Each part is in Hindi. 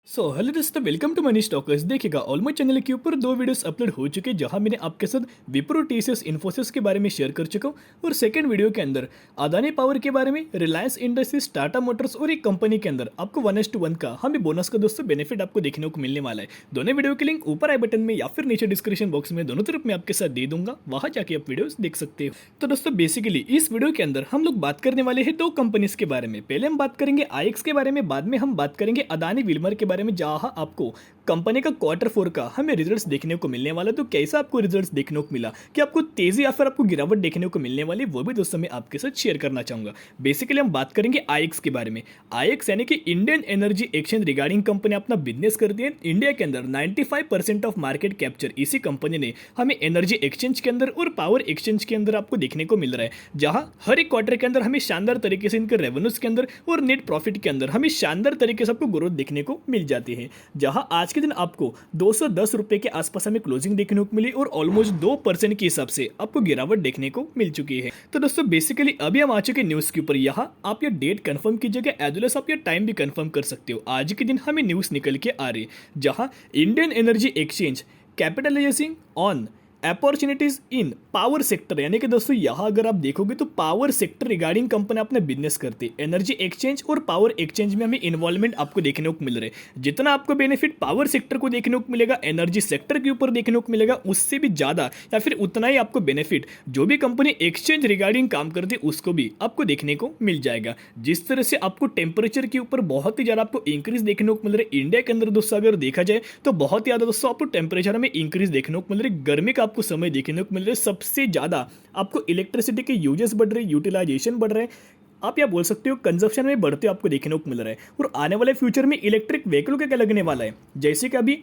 हेलो दोस्तों, वेलकम टू मनी स्टॉकर्स। देखिएगा, ऑलमोस्ट चैनल के ऊपर दो वीडियोस अपलोड हो चुके हैं जहां मैंने आपके साथ विप्रो, टीसीएस, इन्फोसिस के बारे में शेयर कर चुका हूं। और सेकंड वीडियो के अंदर अदानी पावर के बारे में, रिलायंस इंडस्ट्रीज, टाटा मोटर्स और एक कंपनी के अंदर आपको 1:1 का हमें बोनस का दोस्तों बेनिफिट आपको देखने को मिलने वाला है। दोनों वीडियो के लिंक ऊपर आई बटन में या फिर नीचे डिस्क्रिप्शन बॉक्स में दोनों तरफ मैं आपके साथ दे दूंगा, वहां जाके आप वीडियोस देख सकते हो। तो दोस्तों बेसिकली इस वीडियो के अंदर हम लोग बात करने वाले हैं दो कंपनीज के बारे में। पहले हम बात करेंगे आईएक्स के बारे में, बाद में हम बात करेंगे अदानी विल्मर के बारे में, जहां आपको कंपनी का Q4 का हमें रिजल्ट्स देखने को मिलने वाला। तो कैसा आपको रिजल्ट्स देखने को मिला, कि आपको तेजी या फिर आपको गिरावट देखने को मिलने वाली, वो भी दोस्तों मैं आपके साथ शेयर करना चाहूंगा। बेसिकली हम बात करेंगे आईएक्स के बारे में। आईएक्स यानी कि Indian energy exchange regarding company अपना बिजनेस करती है इंडिया के अंदर। 95% ऑफ मार्केट कैप्चर इसी कंपनी ने हमें एनर्जी एक्सचेंज के अंदर और पावर एक्सचेंज के अंदर आपको देखने को मिल रहा है, जहां हर एक क्वार्टर के अंदर हमें शानदार तरीके से इनके रेवेन्यूज के अंदर और नेट प्रॉफिट के अंदर हमें शानदार तरीके से आपको ग्रोथ देखने को मिल जाती है। जहां आज के दिन आपको 210 रुपए के आसपास हमें क्लोजिंग देखने को मिली और ऑलमोस्ट 2% के हिसाब से आपको गिरावट देखने को मिल चुकी है। तो दोस्तों बेसिकली अभी हम आ चुके न्यूज के ऊपर। यहाँ आप ये डेट कंफर्म कीजिएगा, एज वेल एज आप ये टाइम भी कंफर्म कर सकते हो। आज के दिन हमें न्यूज निकल के आ रही है, जहां Indian energy exchange capitalising on opportunities in power sector, यानी कि दोस्तों यहाँ अगर आप देखोगे तो पावर सेक्टर रिगार्डिंग कंपनी अपना बिजनेस करती है। एनर्जी एक्सचेंज और पावर एक्सचेंज में हमें इन्वॉल्वमेंट आपको देखने को मिल रहा है। जितना आपको बेनिफिट पावर सेक्टर को देखने को मिलेगा, एनर्जी सेक्टर के ऊपर देखने को मिलेगा, उससे भी ज्यादा या फिर उतना ही आपको बेनिफिट जो भी कंपनी एक्सचेंज रिगार्डिंग काम करती है उसको भी आपको देखने को मिल जाएगा। जिस तरह से आपको टेम्परेचर के ऊपर बहुत ही ज्यादा आपको इंक्रीज देखने को मिल रहा है इंडिया के अंदर दोस्तों, अगर देखा जाए तो बहुत ही ज्यादा दोस्तों आपको टेम्परेचर में इंक्रीज देखने को मिल रहा है। गर्मी का आपको समय देखने को मिल रहा है। सबसे ज्यादा आपको इलेक्ट्रिसिटी के यूजेस बढ़ रहे हैं, यूटिलाइजेशन बढ़ रहे हैं, आप या बोल सकते हो कंजप्शन में बढ़ते आपको देखने को मिल रहा है। और आने वाले फ्यूचर में इलेक्ट्रिक व्हीकल का क्या लगने वाला है, जैसे कि अभी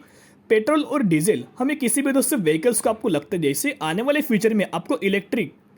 पेट्रोल और डीजल हमें किसी भी दोस्तों व्हीकल्स को आपको लगता है, जैसे आने वाले फ्यूचर में आपको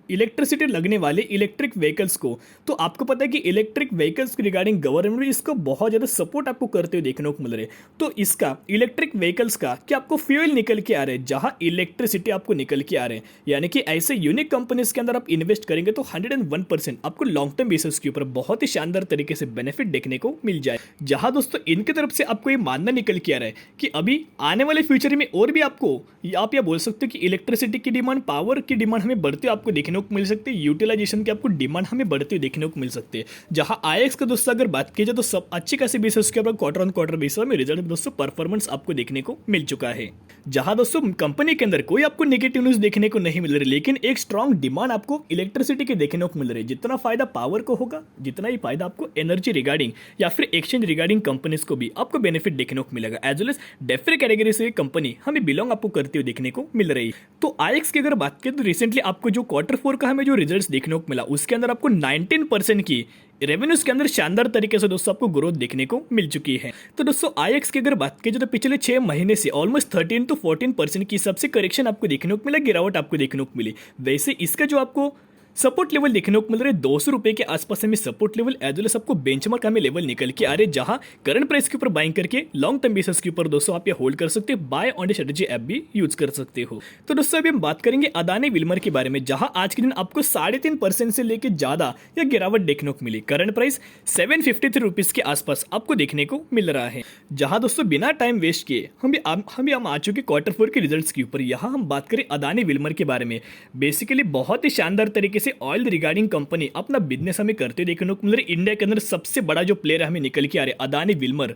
इलेक्ट्रिसिटी लगने वाले इलेक्ट्रिक व्हीकल्स को, तो आपको पता है कि इलेक्ट्रिक व्हीकल्स रिगार्डिंग गवर्नमेंट भी इसको बहुत ज़्यादा सपोर्ट आपको करते हुए देखने को मिल रहे हैं। तो इसका इलेक्ट्रिक व्हीकल्स का कि आपको फ्यूल निकल के आ रहे हैं, जहां इलेक्ट्रिसिटी आपको निकल के आ रहे हैं, यानी कि ऐसे यूनिक कंपनीज के अंदर आप इन्वेस्ट करेंगे तो 101% आपको लॉन्ग टर्म बेसिस के ऊपर बहुत ही शानदार तरीके से बेनिफिट देखने को मिल जाए। जहां दोस्तों इनकी तरफ से आपको ये मानना निकल के आ रहा है कि अभी आने वाले फ्यूचर में और भी आपको आप यह बोल सकते हो कि इलेक्ट्रिसिटी की डिमांड, पावर की डिमांड हमें बढ़ते आपको देखने को मिल सकती है, यूटिलाइजेशन की आपको डिमांड हमें बढ़ती हुई देखने को मिल सकती है। जहां आईएक्स का दोस्तों अगर बात की जाए तो सब अच्छी खासी बेसिस के ऊपर क्वार्टर ऑन क्वार्टर बेसिस में रिजल्ट दोस्तों परफॉर्मेंस आपको देखने को मिल चुका है। जहां दोस्तों कंपनी के अंदर कोई आपको नेगेटिव न्यूज देखने को नहीं मिल रही, लेकिन एक स्ट्रॉन्ग डिमांड आपको इलेक्ट्रिसिटी के देखने को मिल रही है। जितना फायदा पावर को होगा, जितना ही फायदा आपको एनर्जी रिगार्डिंग या फिर एक्सचेंज रिगार्डिंग कंपनीज को भी आपको बेनिफिट देखने को मिलेगा। As well as defer category से कंपनी हमें बिलोंग आपको करते हुए देखने को मिल रही है। तो आईएक्स की अगर बात करें तो रिसेंटली आपको जो Q4 का हमें जो रिजल्ट्स देखने को मिला, उसके अंदर आपको 19% की रेवेन्यूज के अंदर शानदार तरीके से दोस्तों आपको ग्रोथ देखने को मिल चुकी है। तो दोस्तों आईएक्स की अगर बात की जाए तो पिछले 6 महीने से ऑलमोस्ट 13 to 14% की सबसे करेक्शन आपको देखने को मिला, गिरावट आपको देखने को मिली। वैसे इसका जो आपको सपोर्ट लेवल देखने को मिल रहा है 200 रुपए के आसपास हमें support level, as well as आपको बेंचमार्क हमें लेवल निकल के आ रहे हैं, जहां करंट प्राइस के ऊपर बाइंग करके लॉन्ग टर्म बेसिस के ऊपर दोस्तों आप ये होल्ड कर सकते हो, बाय ऑन स्ट्रेटेजी ऐप भी यूज कर सकते हो। तो दोस्तों अभी हम बात करेंगे अदानी विल्मर के बारे में, जहां आज के दिन आपको 3.5% से लेकर ज्यादा या गिरावट देखने को मिली। करंट प्राइस 753 रुपीज के आसपास आपको देखने को मिल रहा है। जहां दोस्तों बिना टाइम वेस्ट किए हम आ चुके Q4 के रिजल्ट्स के ऊपर। यहां हम बात करें अदानी विल्मर के बारे में। बेसिकली बहुत ही शानदार तरीके से ऑयल रिगार्डिंग कंपनी अपना बिजनेस हमें करते देखने को मिल रही है। इंडिया के अंदर सबसे बड़ा जो प्लेयर हमें निकल के आ रहे हैं अदानी विल्मर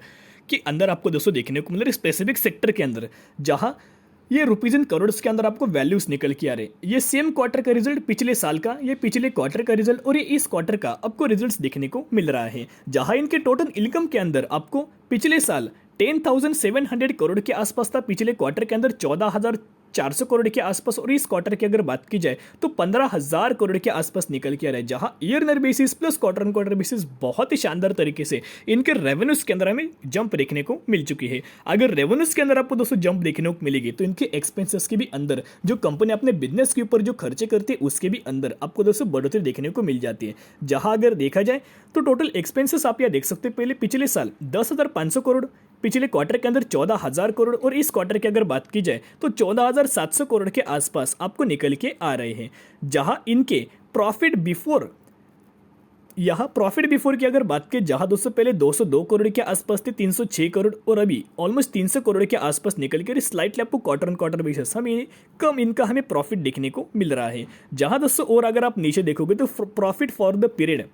के अंदर आपको दोस्तों देखने को मिल रहा है स्पेसिफिक सेक्टर के अंदर, जहां ये रुपीज इन करोड़ के अंदर आपको वैल्यूज निकल के आ रहे हैं। ये सेम क्वार्टर का रिजल्ट पिछले साल का, ये पिछले क्वार्टर का रिजल्ट और ये इस क्वार्टर का आपको रिजल्ट्स देखने को मिल रहा है। जहां इनके टोटल इनकम के अंदर आपको पिछले साल 10,700 करोड़ के आसपास था, पिछले क्वार्टर के अंदर 14,400 करोड़ के आसपास, और इस क्वार्टर की अगर बात की जाए तो 15,000 करोड़ के आसपास निकल के आ रहा है। जहां year basis plus quarter on quarter basis बहुत ही शानदार तरीके से इनके रेवेन्यूज के अंदर हमें जंप देखने को मिल चुकी है। अगर रेवेन्यूज के अंदर आपको दोस्तों जंप देखने को मिलेगी तो इनके एक्सपेंसेस के भी अंदर, जो कंपनी अपने बिजनेस के ऊपर जो खर्चे करती है उसके भी अंदर आपको दोस्तों बढ़ोतरी देखने को मिल जाती है। जहां अगर देखा जाए तो टोटल एक्सपेंसेस आप यह देख सकते हैं, पहले पिछले साल 10,500 करोड़, पिछले क्वार्टर के अंदर 14,000 करोड़, और इस क्वार्टर की अगर बात की जाए तो 14,700 करोड़ के आसपास आपको निकल के आ रहे हैं। जहां इनके प्रॉफिट बिफोर यहाँ प्रॉफिट बिफोर की अगर बात करें, जहाँ दोस्तों पहले 202 करोड़ के आसपास थे, 306 करोड़ और अभी ऑलमोस्ट 300 करोड़ के आसपास निकल के स्लाइटली आपको क्वार्टर ऑन क्वार्टर बेसिस हमें कम इनका हमें प्रॉफिट देखने को मिल रहा है। जहाँ दोस्तों और अगर आप नीचे देखोगे तो profit for the period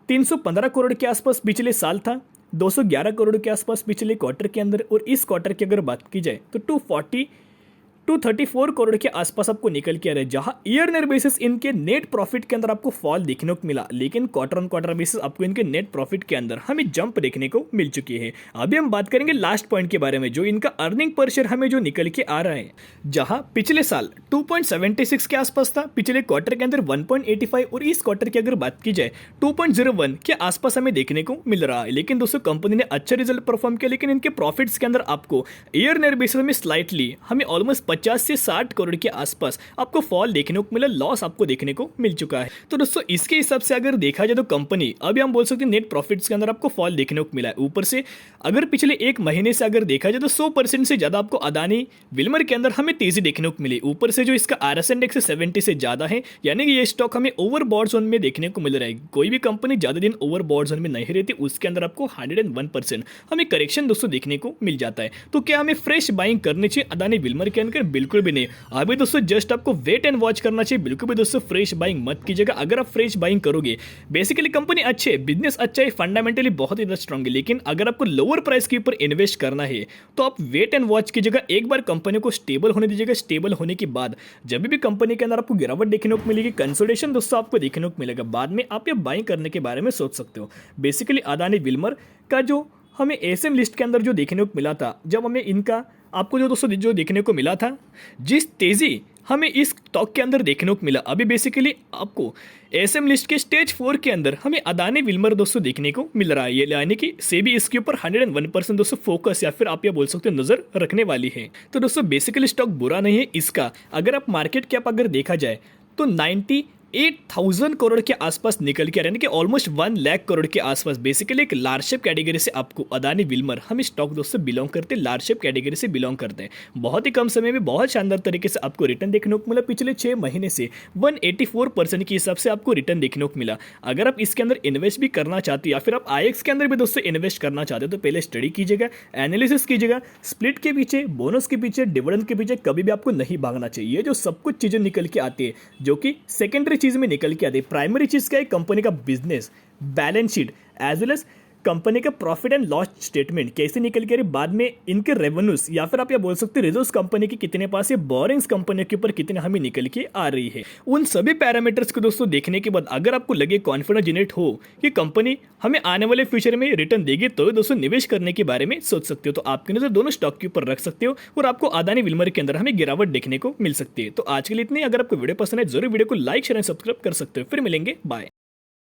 315 crore के आसपास पिछले साल था, 211 करोड़ के आसपास पिछले क्वार्टर के अंदर, और इस क्वार्टर की अगर बात की जाए तो 234 करोड़ के आसपास आपको निकल के आ रहा है। जहां ईयर बेसिस इनके नेट प्रॉफिट के अंदर आपको फॉल देखने को मिला, लेकिन क्वार्टर ऑन क्वार्टर बेसिस आपको इनके नेट प्रॉफिट के अंदर हमें जंप देखने को मिल चुकी है। अभी हम बात करेंगे लास्ट पॉइंट के बारे में, जो इनका अर्निंग पर शेयर हमें जो निकल के आ रहा है, जहां पिछले साल 2.76 के आसपास था, पिछले क्वार्टर के अंदर 1.85 और इस क्वार्टर की अगर बात की जाए 2.01 के आसपास हमें देखने को मिल रहा है। लेकिन दोस्तों कंपनी ने अच्छा रिजल्ट परफॉर्म किया, लेकिन इनके प्रॉफिट्स के अंदर आपको ईयर बेसिस में स्लाइटली हमें ऑलमोस्ट 50 से 60 करोड़ के आसपास आपको फॉल देखने को मिला, लॉस आपको देखने को मिल चुका है। तो दोस्तों इसके हिसाब से अगर देखा जाए तो कंपनी अभी हम बोल सकते हैं नेट प्रॉफिट्स के अंदर आपको फॉल देखने को मिला है। ऊपर से अगर पिछले एक महीने से अगर देखा जाए तो 100% से ज्यादा आपको अदानी विल्मर के अंदर हमें तेजी देखने को मिली। ऊपर से जो इसका RS इंडेक्स 70 से ज्यादा है, यानी कि ये स्टॉक हमें ओवरबॉट जोन में देखने को मिल रहा है। कोई भी कंपनी ज्यादा दिन ओवरबॉट जोन में नहीं रहती, उसके अंदर आपको 101% हमें करेक्शन दोस्तों देखने को मिल जाता है। तो क्या हमें फ्रेश बाइंग करनी चाहिए अदानी विल्मर के अंदर? बिल्कुल भी नहीं। अभी दोस्तों जस्ट आपको वेट एंड वॉच करना चाहिए। बिल्कुल भी दोस्तों फ्रेश बाइंग मत कीजिएगा। अगर आप फ्रेश बाइंग करोगे, बेसिकली कंपनी अच्छी है, बिजनेस अच्छा है, फंडामेंटली बहुत ही स्ट्रांग है, लेकिन अगर आपको लोअर प्राइस के ऊपर इन्वेस्ट करना है तो आप वेट एंड वॉच कीजिएगा। एक बार कंपनी को स्टेबल होने दीजिएगा। स्टेबल होने के बाद जब भी कंपनी के अंदर आपको गिरावट देखने को मिलेगी, कंसोलिडेशन दोस्तों आपको देखने को मिलेगा, बाद में आप ये बाइंग करने के बारे में सोच सकते हो। बेसिकली अदानी विल्मर का जो हमें एसएम लिस्ट के अंदर जो देखने को मिला था, जब हमें इनका आपको जो दोस्तों जो देखने को मिला था, जिस तेजी हमें इस स्टॉक के अंदर देखने को मिला, अभी बेसिकली आपको एसएम लिस्ट के स्टेज 4 के अंदर हमें अदानी विल्मर दोस्तों देखने को मिल रहा है। ये यानी कि सेबी इसके ऊपर 101% दोस्तों फोकस या फिर आप ये बोल सकते हो नजर रखने वाली है। तो दोस्तों बेसिकली स्टॉक बुरा नहीं है इसका। अगर आप मार्केट कैप अगर देखा जाए तो 98,000 करोड़ के आसपास निकल के आ रहे हैं, कि ऑलमोस्ट 1 लाख करोड़ के आसपास। बेसिकली एक लार्ज शेप कैटेगरी से आपको अदानी विल्मर हमें स्टॉक दोस्तों बिलोंग करते हैं, लार्ज शेप कैटेगरी से बिलोंग करते हैं। बहुत ही कम समय में बहुत शानदार तरीके से आपको रिटर्न देखने को मिला। पिछले 6 महीने से 184% के हिसाब से आपको रिटर्न देखने को मिला। अगर आप इसके अंदर इन्वेस्ट भी करना चाहते हो या फिर आप IX के अंदर भी दोस्तों इन्वेस्ट करना चाहते हो, तो पहले स्टडी कीजिएगा, एनालिसिस कीजिएगा। स्प्लिट के पीछे, बोनस के पीछे, डिविडेंड के पीछे कभी भी आपको नहीं भागना चाहिए। जो सब कुछ चीजें निकल के आती है, जो कि सेकेंडरी चीज में निकल के आती है। प्राइमरी चीज क्या है? कंपनी का business, balance sheet, as well as company का प्रॉफिट एंड लॉस स्टेटमेंट कैसे निकल के आ रही, बाद में इनके रेवेन्यूज या फिर आप ये बोल सकते हैं रिजर्व्स कंपनी के कितने पास है, बोरिंग्स कंपनी के ऊपर कितने हमें निकल के आ रही है। उन सभी पैरामीटर्स को दोस्तों देखने के बाद अगर आपको लगे, कॉन्फिडेंस जनरेट हो कि कंपनी हमें आने वाले फ्यूचर में रिटर्न देगी, तो दोस्तों निवेश करने के बारे में सोच सकते हो। तो आपकी नजर दोनों स्टॉक के ऊपर रख सकते हो और आपको अदानी विल्मर के अंदर हमें गिरावट देखने को मिल सकती है। तो आज के लिए इतनी। अगर आपको वीडियो पसंद है जरूर वीडियो को लाइक, शेयर एंड सब्सक्राइब कर सकते हो। फिर मिलेंगे, बाय।